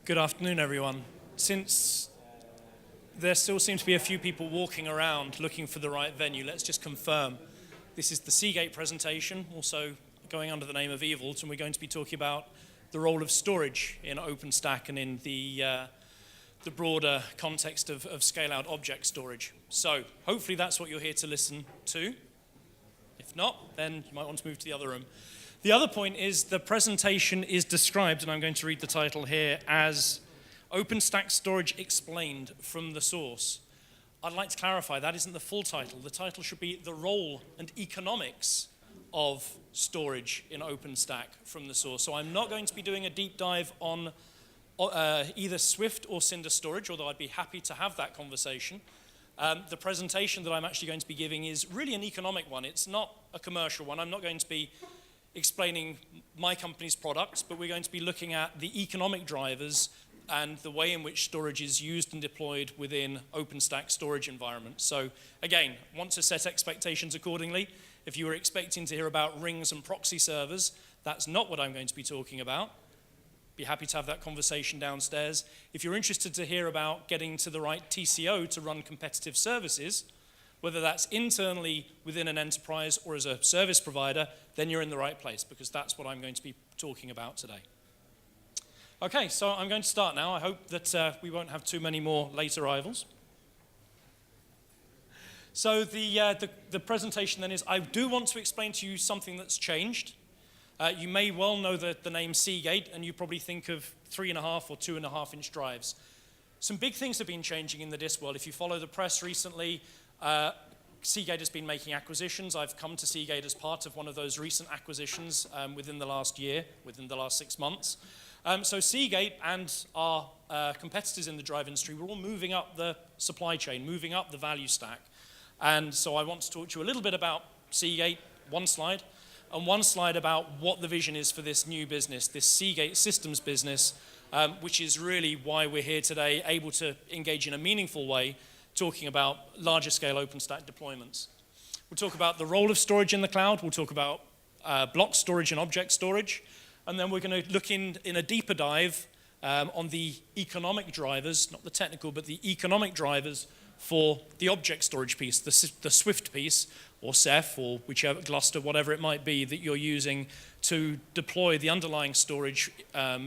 Good afternoon, everyone. Since there still seem to be a few people walking around looking for the right venue, let's just confirm. This is the Seagate presentation, also going under the name of EVault, and we're going to be talking about the role of storage in OpenStack and in the broader context of scale-out object storage. So hopefully that's what you're here to listen to. If not, then you might want to move to the other room. The other point is the presentation is described, and I'm going to read the title here, as OpenStack Storage Explained from the Source. I'd like to clarify, that isn't the full title. The title should be The Role and Economics of Storage in OpenStack from the Source. So I'm not going to be doing a deep dive on either Swift or Cinder storage, although I'd be happy to have that conversation. The presentation that I'm actually going to be giving is really an economic one. It's not a commercial one. I'm not going to be explaining my company's products, but we're going to be looking at the economic drivers and the way in which storage is used and deployed within OpenStack storage environments. So again, want to set expectations accordingly. If you were expecting to hear about rings and proxy servers, that's not what I'm going to be talking about. Be happy to have that conversation downstairs. If you're interested to hear about getting to the right TCO to run competitive services, whether that's internally within an enterprise or as a service provider, then you're in the right place, because that's what I'm going to be talking about today. Okay, so I'm going to start now. I hope that we won't have too many more late arrivals. So the presentation then is, I do want to explain to you something that's changed. You may well know the name Seagate, and you probably think of 3.5 or 2.5 inch drives. Some big things have been changing in the disk world. If you follow the press recently, Seagate has been making acquisitions. I've come to Seagate as part of one of those recent acquisitions within the last year, within the last 6 months. So Seagate and our competitors in the drive industry were all moving up the supply chain, moving up the value stack. And so I want to talk to you a little bit about Seagate, one slide, and one slide about what the vision is for this new business, this Seagate systems business, which is really why we're here today, able to engage in a meaningful way, talking about larger scale OpenStack deployments. We'll talk about the role of storage in the cloud. We'll talk about block storage and object storage. And then we're going to look in a deeper dive on the economic drivers, not the technical, but the economic drivers for the object storage piece, the Swift piece, or Ceph, or whichever Gluster, whatever it might be that you're using to deploy the underlying storage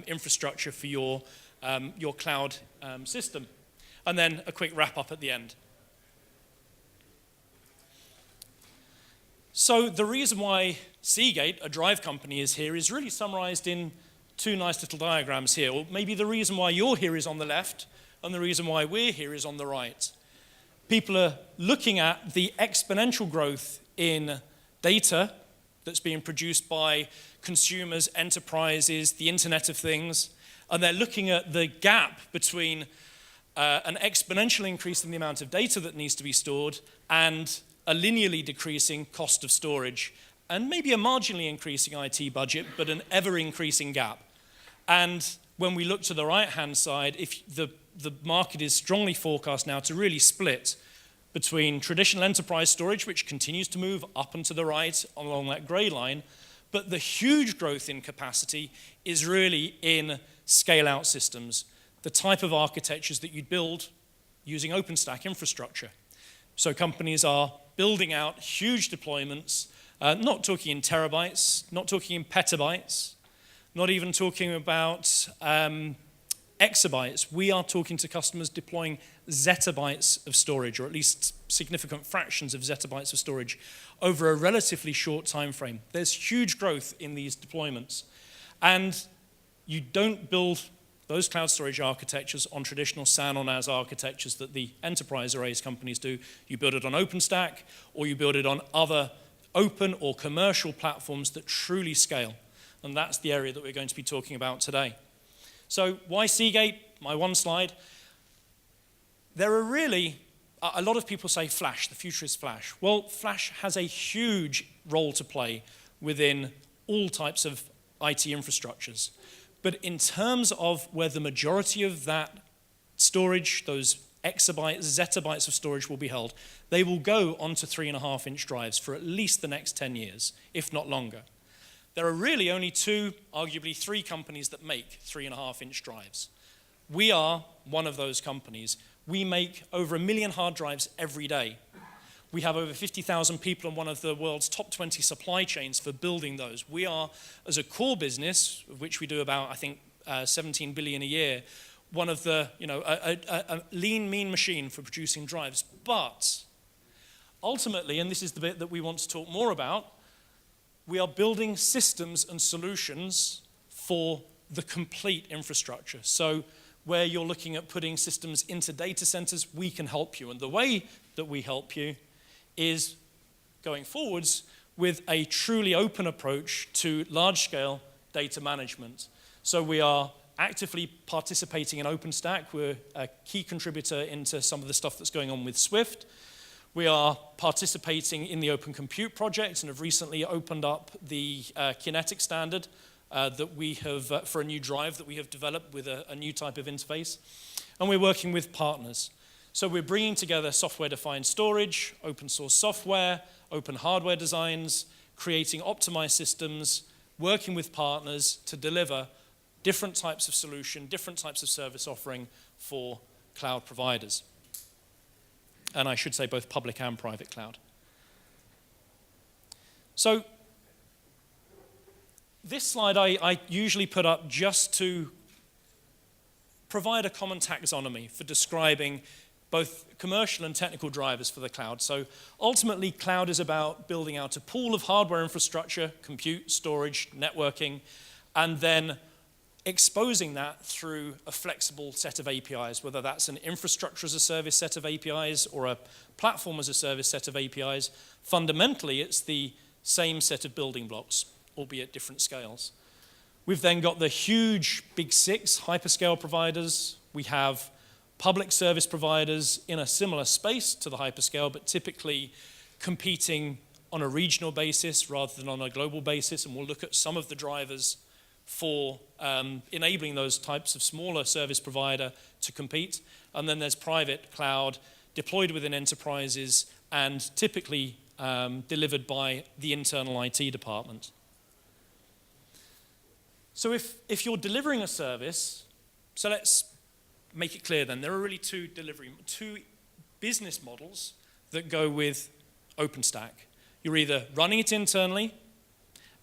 infrastructure for your cloud system. And then a quick wrap up at the end. So the reason why Seagate, a drive company, is here is really summarized in two nice little diagrams here. Or maybe the reason why you're here is on the left, and the reason why we're here is on the right. People are looking at the exponential growth in data that's being produced by consumers, enterprises, the Internet of Things, and they're looking at the gap between an exponential increase in the amount of data that needs to be stored and a linearly decreasing cost of storage, and maybe a marginally increasing IT budget, but an ever-increasing gap. And when we look to the right-hand side, if the market is strongly forecast now to really split between traditional enterprise storage, which continues to move up and to the right along that gray line, but the huge growth in capacity is really in scale-out systems, the type of architectures that you'd build using OpenStack infrastructure. So companies are building out huge deployments, not talking in terabytes, not talking in petabytes, not even talking about exabytes. We are talking to customers deploying zettabytes of storage, or at least significant fractions of zettabytes of storage over a relatively short time frame. There's huge growth in these deployments. And you don't build those cloud storage architectures on traditional SAN or NAS architectures that the enterprise arrays companies do. You build it on OpenStack, or you build it on other open or commercial platforms that truly scale. And that's the area that we're going to be talking about today. So why Seagate? My one slide. There are really, a lot of people say Flash, the future is Flash. Well, Flash has a huge role to play within all types of IT infrastructures. But in terms of where the majority of that storage, those exabytes, zettabytes of storage will be held, they will go onto 3.5 inch drives for at least the next 10 years, if not longer. There are really only two, arguably three companies that make 3.5 inch drives. We are one of those companies. We make over 1 million hard drives every day. We have over 50,000 people in one of the world's top 20 supply chains for building those. We are, as a core business, of which we do about, I think, 17 billion a year, one of the, a lean, mean machine for producing drives. But ultimately, and this is the bit that we want to talk more about, we are building systems and solutions for the complete infrastructure. So where you're looking at putting systems into data centers, we can help you. And the way that we help you is going forwards with a truly open approach to large-scale data management. So we are actively participating in OpenStack. We're a key contributor into some of the stuff that's going on with Swift. We are participating in the Open Compute project and have recently opened up the Kinetic standard that we have for a new drive that we have developed with a new type of interface. And we're working with partners. So we're bringing together software-defined storage, open source software, open hardware designs, creating optimized systems, working with partners to deliver different types of solution, different types of service offering for cloud providers. And I should say both public and private cloud. So this slide I usually put up just to provide a common taxonomy for describing both commercial and technical drivers for the cloud. So ultimately, cloud is about building out a pool of hardware infrastructure, compute, storage, networking, and then exposing that through a flexible set of APIs, whether that's an infrastructure as a service set of APIs or a platform as a service set of APIs. Fundamentally, it's the same set of building blocks, albeit different scales. We've then got the huge big six hyperscale providers. We have public service providers in a similar space to the hyperscale, but typically competing on a regional basis rather than on a global basis. And we'll look at some of the drivers for enabling those types of smaller service provider to compete. And then there's private cloud deployed within enterprises and typically delivered by the internal IT department. So if you're delivering a service, so let's make it clear then, there are really two business models that go with OpenStack. You're either running it internally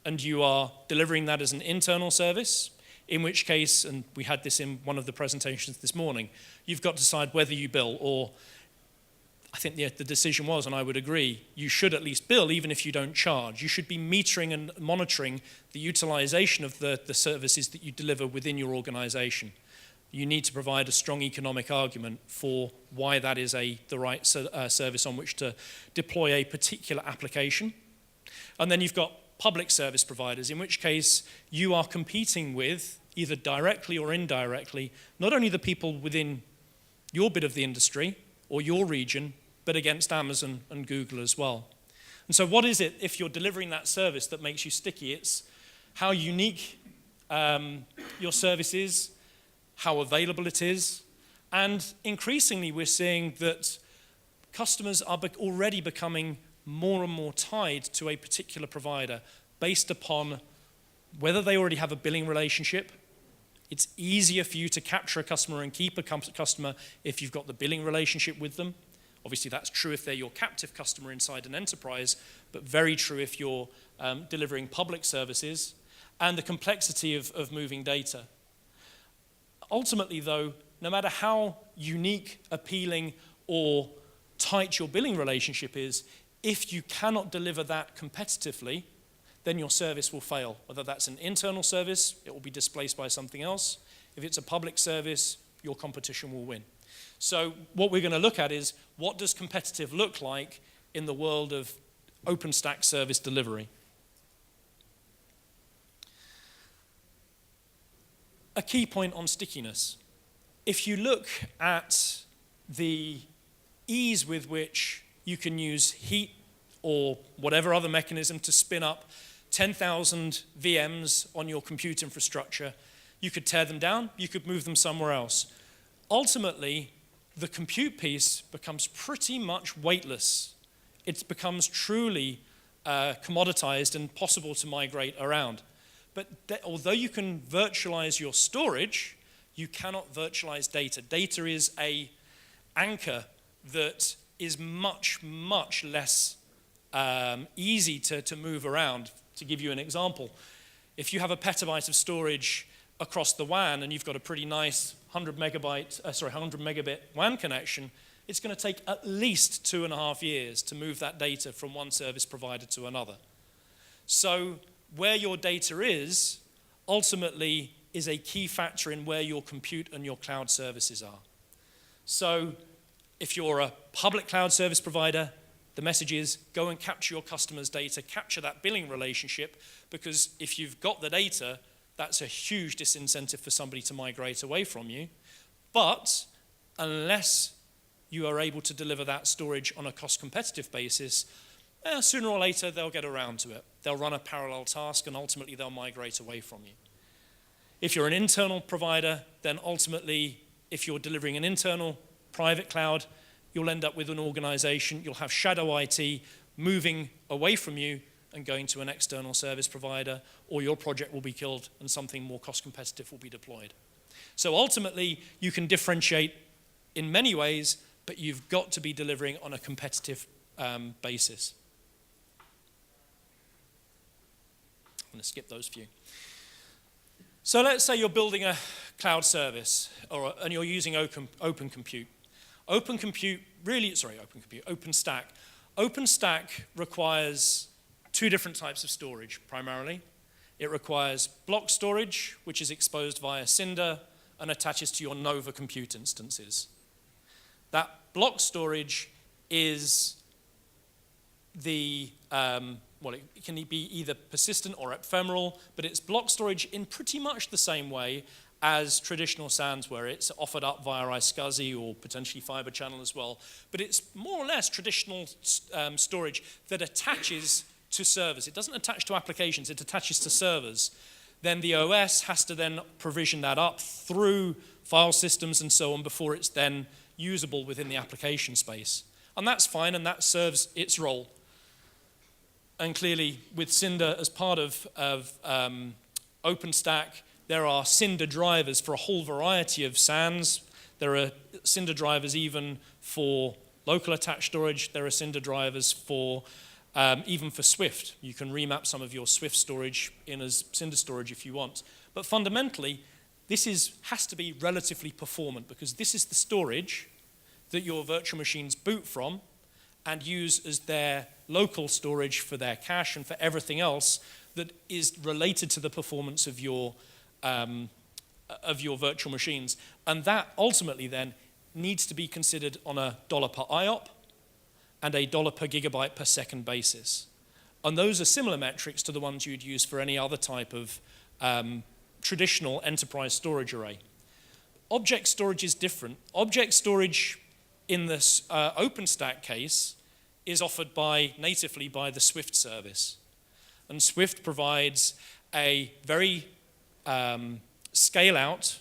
and you are delivering that as an internal service, in which case, and we had this in one of the presentations this morning, you've got to decide whether you bill, or I think the decision was, and I would agree, you should at least bill even if you don't charge. You should be metering and monitoring the utilization of the services that you deliver within your organization. You need to provide a strong economic argument for why that is the right service on which to deploy a particular application. And then you've got public service providers, in which case you are competing with, either directly or indirectly, not only the people within your bit of the industry or your region, but against Amazon and Google as well. And so what is it, if you're delivering that service, that makes you sticky? It's how unique your service is, how available it is, and increasingly we're seeing that customers are already becoming more and more tied to a particular provider based upon whether they already have a billing relationship. It's easier for you to capture a customer and keep a customer if you've got the billing relationship with them. Obviously, that's true if they're your captive customer inside an enterprise, but very true if you're delivering public services, and the complexity of moving data. Ultimately, though, no matter how unique, appealing, or tight your billing relationship is, if you cannot deliver that competitively, then your service will fail. Whether that's an internal service, it will be displaced by something else. If it's a public service, your competition will win. So what we're going to look at is, what does competitive look like in the world of OpenStack service delivery? A key point on stickiness. If you look at the ease with which you can use heat or whatever other mechanism to spin up 10,000 VMs on your compute infrastructure, you could tear them down, you could move them somewhere else. Ultimately, the compute piece becomes pretty much weightless. It becomes truly commoditized and possible to migrate around. But although you can virtualize your storage, You cannot virtualize data. Data is an anchor that is much, much less easy to move around. To give you an example, if you have a petabyte of storage across the WAN and you've got a pretty nice 100 megabit WAN connection, it's going to take at least 2.5 years to move that data from one service provider to another. So where your data is, ultimately, is a key factor in where your compute and your cloud services are. So if you're a public cloud service provider, the message is go and capture your customers' data, capture that billing relationship, because if you've got the data, that's a huge disincentive for somebody to migrate away from you. But unless you are able to deliver that storage on a cost-competitive basis, sooner or later they'll get around to it. They'll run a parallel task and ultimately they'll migrate away from you. If you're an internal provider, then ultimately, if you're delivering an internal private cloud, you'll end up with an organization, you'll have shadow IT moving away from you and going to an external service provider, or your project will be killed and something more cost competitive will be deployed. So ultimately, you can differentiate in many ways, but you've got to be delivering on a competitive basis. I'm going to skip those few. So let's say you're building a cloud service, and you're using Open Compute. OpenStack. OpenStack requires two different types of storage, primarily. It requires block storage, which is exposed via Cinder and attaches to your Nova compute instances. That block storage is it can be either persistent or ephemeral, but it's block storage in pretty much the same way as traditional SANs, where it's offered up via iSCSI or potentially Fiber Channel as well. But it's more or less traditional storage that attaches to servers. It doesn't attach to applications, it attaches to servers. Then the OS has to then provision that up through file systems and so on before it's then usable within the application space. And that's fine, and that serves its role. And clearly, with Cinder as part of OpenStack, there are Cinder drivers for a whole variety of SANs. There are Cinder drivers even for local attached storage. There are Cinder drivers for even for Swift. You can remap some of your Swift storage in as Cinder storage if you want. But fundamentally, this has to be relatively performant, because this is the storage that your virtual machines boot from and use as their local storage for their cache and for everything else that is related to the performance of your virtual machines. And that ultimately then needs to be considered on a dollar per IOP and a dollar per gigabyte per second basis. And those are similar metrics to the ones you'd use for any other type of traditional enterprise storage array. Object storage is different. Object storage in this OpenStack case is offered natively by the Swift service. And Swift provides a very scale-out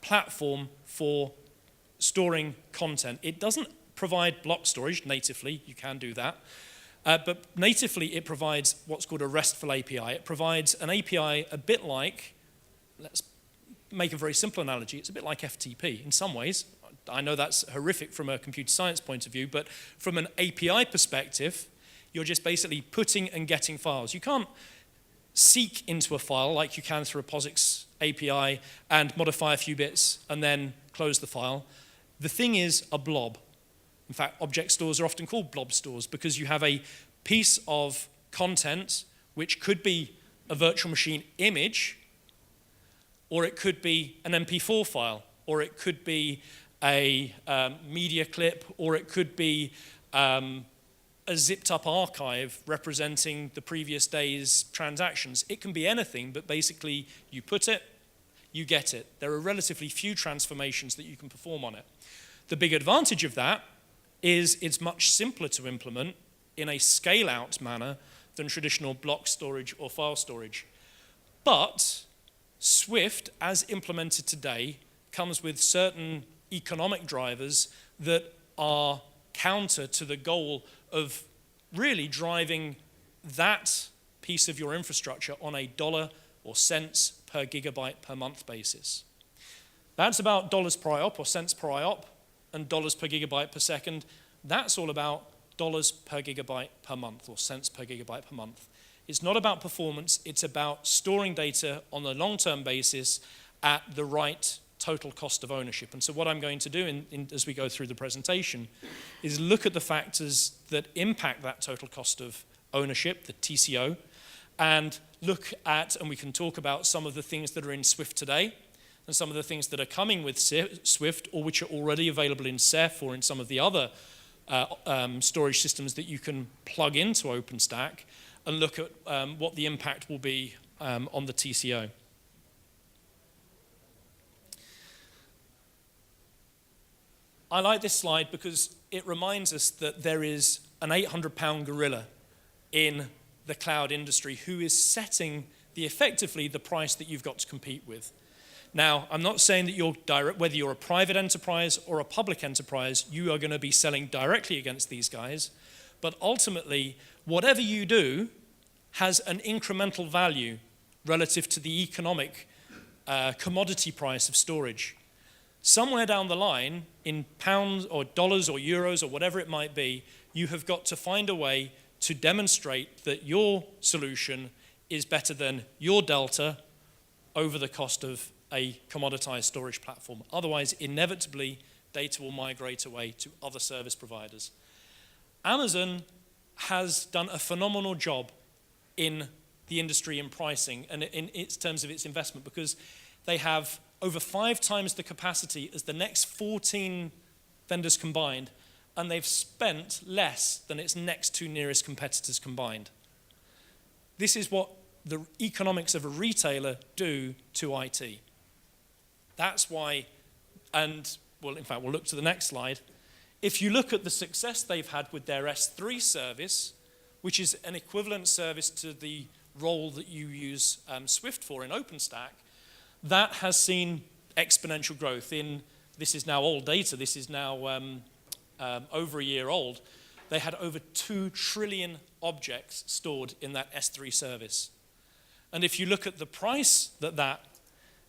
platform for storing content. It doesn't provide block storage natively, you can do that, but natively it provides what's called a RESTful API. It provides an API a bit like, let's make a very simple analogy, it's a bit like FTP in some ways. I know that's horrific from a computer science point of view, but from an API perspective, you're just basically putting and getting files. You can't seek into a file like you can through a POSIX API and modify a few bits and then close the file. The thing is a blob. In fact, object stores are often called blob stores because you have a piece of content which could be a virtual machine image, or it could be an MP4 file, or it could be a media clip, or it could be a zipped up archive representing the previous day's transactions. It can be anything, but basically you put it, you get it. There are relatively few transformations that you can perform on it. The big advantage of that is it's much simpler to implement in a scale-out manner than traditional block storage or file storage. But Swift, as implemented today, comes with certain economic drivers that are counter to the goal of really driving that piece of your infrastructure on a dollar or cents per gigabyte per month basis. That's about dollars per IOP or cents per IOP and dollars per gigabyte per second. That's all about dollars per gigabyte per month or cents per gigabyte per month. It's not about performance, it's about storing data on a long-term basis at the right total cost of ownership. And so what I'm going to do as we go through the presentation is look at the factors that impact that total cost of ownership, the TCO, and look at, and we can talk about some of the things that are in Swift today, and some of the things that are coming with Swift, or which are already available in Ceph or in some of the other storage systems that you can plug into OpenStack, and look at what the impact will be on the TCO. I like this slide because it reminds us that there is an 800-pound gorilla in the cloud industry who is setting effectively the price that you've got to compete with. Now, I'm not saying that whether you're a private enterprise or a public enterprise, you are going to be selling directly against these guys, but ultimately, whatever you do has an incremental value relative to the economic commodity price of storage. Somewhere down the line, in pounds or dollars or euros or whatever it might be, you have got to find a way to demonstrate that your solution is better than your delta over the cost of a commoditized storage platform. Otherwise, inevitably, data will migrate away to other service providers. Amazon has done a phenomenal job in the industry in pricing and in terms of its investment, because they have over 5 times the capacity as the next 14 vendors combined, and they've spent less than its next 2 nearest competitors combined. This is what the economics of a retailer do to IT. That's why, and well, in fact, we'll look to the next slide. If you look at the success they've had with their S3 service, which is an equivalent service to the role that you use Swift for in OpenStack, that has seen exponential growth. This is now old data, this is now over a year old. They had over 2 trillion objects stored in that S3 service. And if you look at the price that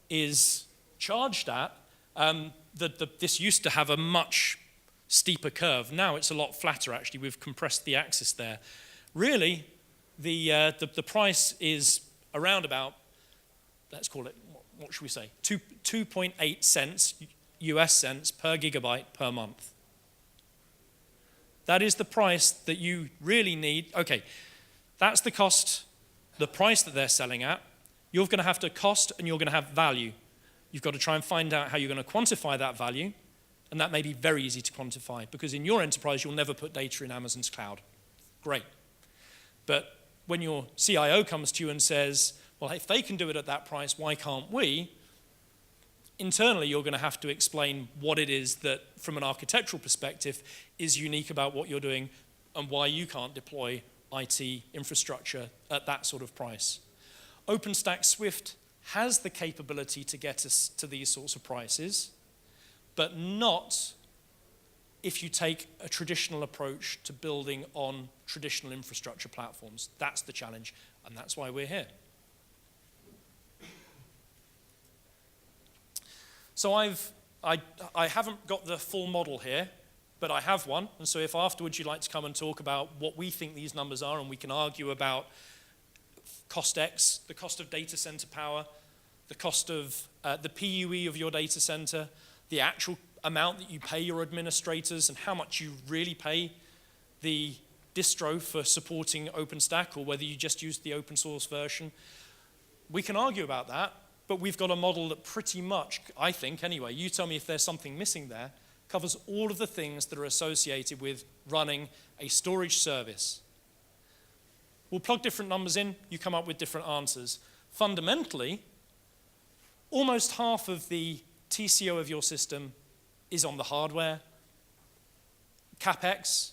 is charged at, this used to have a much steeper curve. Now it's a lot flatter, actually. We've compressed the axis there. Really, the price is around about, let's call it, what should we say, 2.8 cents, US cents per gigabyte per month. That is the price that you really need. Okay, that's the cost, the price that they're selling at. You're going to have to cost and you're going to have value. You've got to try and find out how you're going to quantify that value, and that may be very easy to quantify, because in your enterprise, you'll never put data in Amazon's cloud. Great. But when your CIO comes to you and says, well, if they can do it at that price, why can't we? Internally, you're going to have to explain what it is that, from an architectural perspective, is unique about what you're doing and why you can't deploy IT infrastructure at that sort of price. OpenStack Swift has the capability to get us to these sorts of prices, but not if you take a traditional approach to building on traditional infrastructure platforms. That's the challenge, and that's why we're here. So I haven't got the full model here, but I have one. And so if afterwards you'd like to come and talk about what we think these numbers are, and we can argue about cost X, the cost of data center power, the cost of the PUE of your data center, the actual amount that you pay your administrators, and how much you really pay the distro for supporting OpenStack, or whether you just use the open source version. We can argue about that. But we've got a model that pretty much, I think anyway, you tell me if there's something missing there, covers all of the things that are associated with running a storage service. We'll plug different numbers in, you come up with different answers. Fundamentally, almost half of the TCO of your system is on the hardware, CapEx,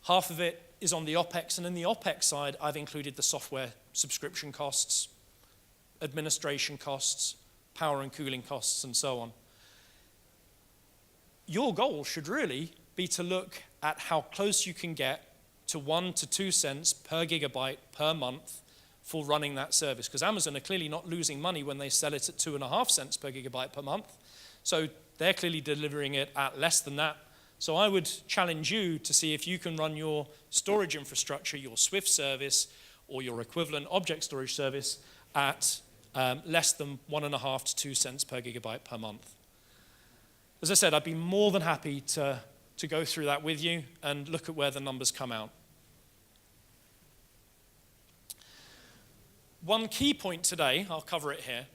half of it is on the OpEx, and in the OpEx side, I've included the software subscription costs, administration costs, power and cooling costs, and so on. Your goal should really be to look at how close you can get to 1 to 2 cents per gigabyte per month for running that service, because Amazon are clearly not losing money when they sell it at 2.5 cents per gigabyte per month. So they're clearly delivering it at less than that. So I would challenge you to see if you can run your storage infrastructure, your Swift service, or your equivalent object storage service at less than 1.5 to 2 cents per gigabyte per month. As I said, I'd be more than happy to go through that with you and look at where the numbers come out. One key point today, I'll cover it here,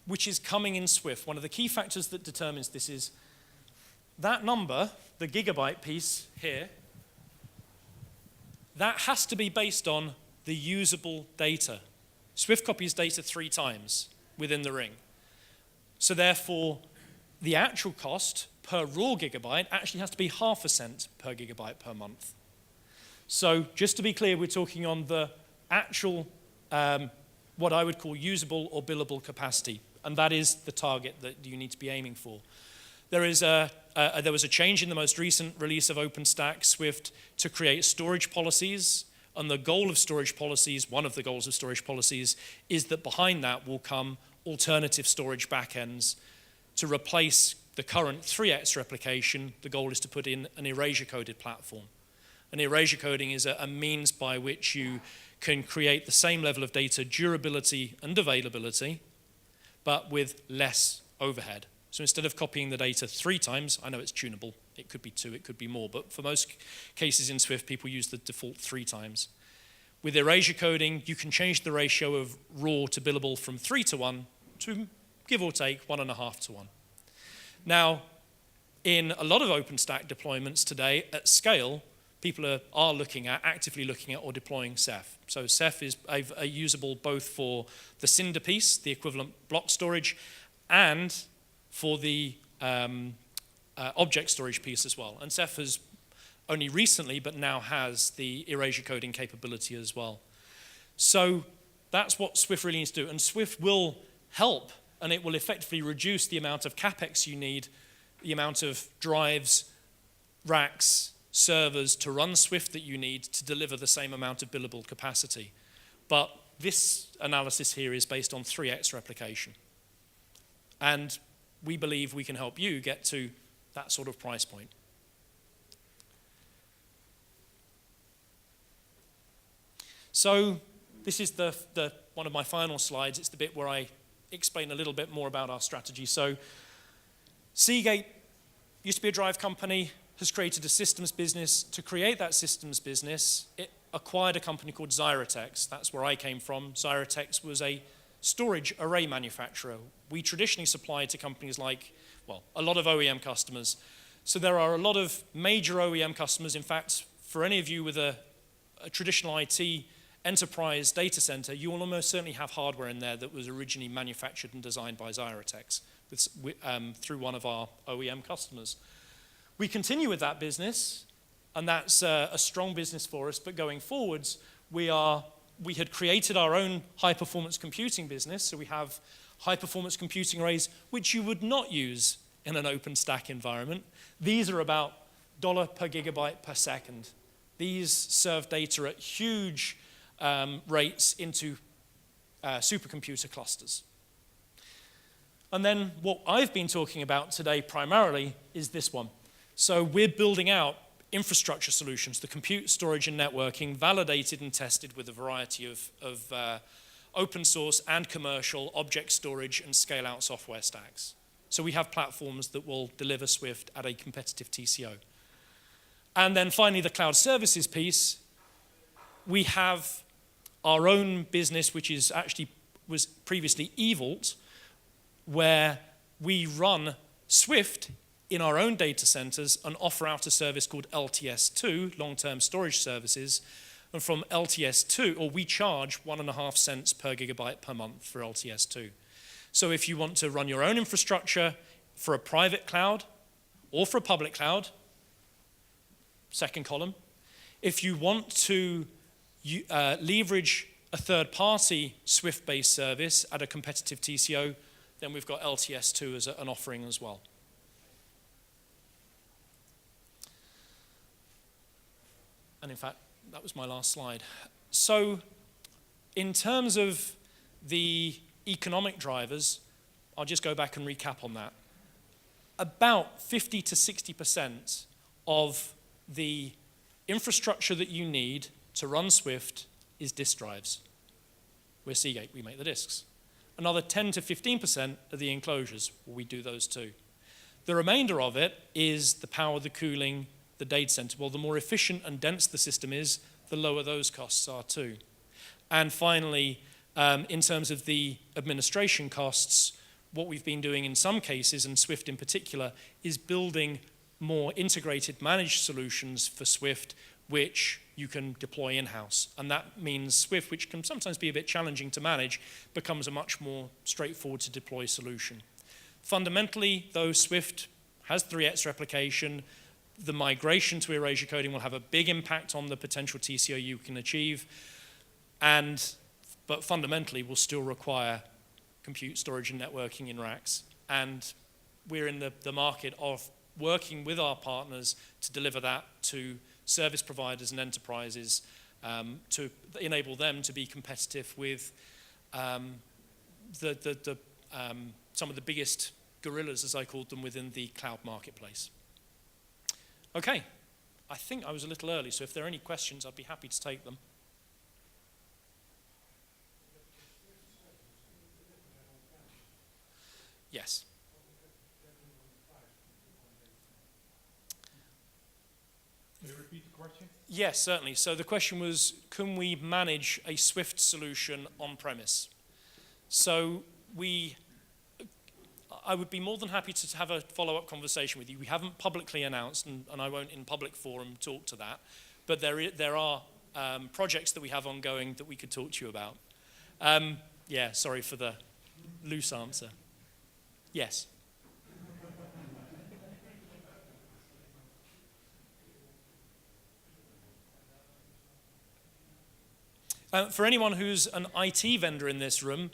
which is coming in Swift. One of the key factors that determines this is that number, the gigabyte piece here, that has to be based on the usable data. Swift copies data 3 times within the ring. So therefore, the actual cost per raw gigabyte actually has to be 0.5 cent per gigabyte per month. So just to be clear, we're talking on the actual, what I would call usable or billable capacity, and that is the target that you need to be aiming for. There was a change in the most recent release of OpenStack Swift to create storage policies, and the goal of storage policies, one of the goals of storage policies, is that behind that will come alternative storage backends to replace the current 3x replication. The goal is to put in an erasure-coded platform. And erasure coding is a means by which you can create the same level of data durability and availability, but with less overhead. So instead of copying the data 3 times, I know it's tunable, it could be 2, it could be more, but for most cases in Swift, people use the default 3 times. With erasure coding, you can change the ratio of raw to billable from 3 to 1 to, give or take, 1.5 to 1. Now, in a lot of OpenStack deployments today, at scale, people are looking at, actively looking at or deploying Ceph. So Ceph is usable both for the Cinder piece, the equivalent block storage, and for the object storage piece as well. And Ceph has only recently, but now has the erasure coding capability as well. So that's what Swift really needs to do. And Swift will help, and it will effectively reduce the amount of CapEx you need, the amount of drives, racks, servers to run Swift that you need to deliver the same amount of billable capacity. But this analysis here is based on 3x replication. And we believe we can help you get to that sort of price point. So this is one of my final slides. It's the bit where I explain a little bit more about our strategy. So Seagate used to be a drive company, has created a systems business. To create that systems business, it acquired a company called Xyratex. That's where I came from. Xyratex was a storage array manufacturer. We traditionally supplied to companies like, well, a lot of OEM customers. So there are a lot of major OEM customers. In fact, for any of you with a traditional IT enterprise data center, you will almost certainly have hardware in there that was originally manufactured and designed by Xyratex through one of our OEM customers. We continue with that business, and that's a strong business for us, but going forwards, we had created our own high-performance computing business, so we have high-performance computing arrays, which you would not use in an OpenStack environment. These are about $1 per gigabyte per second. These serve data at huge rates into supercomputer clusters. And then what I've been talking about today primarily is this one. So we're building out infrastructure solutions, the compute, storage, and networking, validated and tested with a variety of open source and commercial object storage and scale-out software stacks. So we have platforms that will deliver Swift at a competitive TCO. And then finally, the cloud services piece, we have our own business, which was previously EVault, where we run Swift in our own data centers and offer out a service called LTS2, long-term storage services. And from LTS2, or we charge 1.5 cents per gigabyte per month for LTS2. So if you want to run your own infrastructure for a private cloud or for a public cloud, second column, if you want to leverage a third-party Swift-based service at a competitive TCO, then we've got LTS2 as an offering as well. And in fact, that was my last slide. So in terms of the economic drivers, I'll just go back and recap on that. About 50 to 60% of the infrastructure that you need to run Swift is disk drives. We're Seagate, we make the disks. Another 10 to 15% are the enclosures, we do those too. The remainder of it is the power, the cooling, the data center. Well, the more efficient and dense the system is, the lower those costs are too. And finally, in terms of the administration costs, what we've been doing in some cases, and Swift in particular, is building more integrated managed solutions for Swift, which you can deploy in-house. And that means Swift, which can sometimes be a bit challenging to manage, becomes a much more straightforward to deploy solution. Fundamentally, though, Swift has 3x replication. The migration to erasure coding will have a big impact on the potential TCO you can achieve, but fundamentally will still require compute, storage, and networking in racks. And we're in the market of working with our partners to deliver that to service providers and enterprises to enable them to be competitive with some of the biggest gorillas, as I called them, within the cloud marketplace. Okay, I think I was a little early, so if there are any questions, I'd be happy to take them. Yes. Can you repeat the question? Yes, certainly. So the question was, can we manage a Swift solution on-premise? So I would be more than happy to have a follow-up conversation with you. We haven't publicly announced, and I won't in public forum talk to that, but there are projects that we have ongoing that we could talk to you about. Yeah, sorry for the loose answer. Yes. For anyone who's an IT vendor in this room,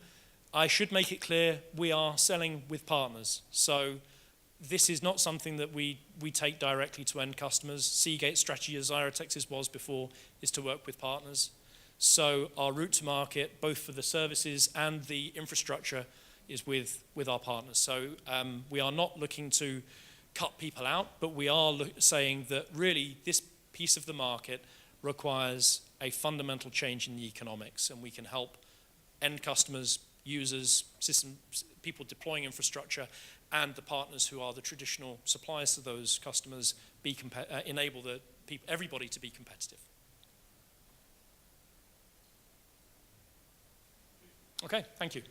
I should make it clear we are selling with partners. So this is not something that we take directly to end customers. Seagate's strategy, as Xyrotex's was before, is to work with partners. So our route to market, both for the services and the infrastructure, is with our partners. So we are not looking to cut people out, but we are saying that really this piece of the market requires a fundamental change in the economics, and we can help end customers, users, people deploying infrastructure, and the partners who are the traditional suppliers to those customers enable everybody to be competitive. Okay, thank you.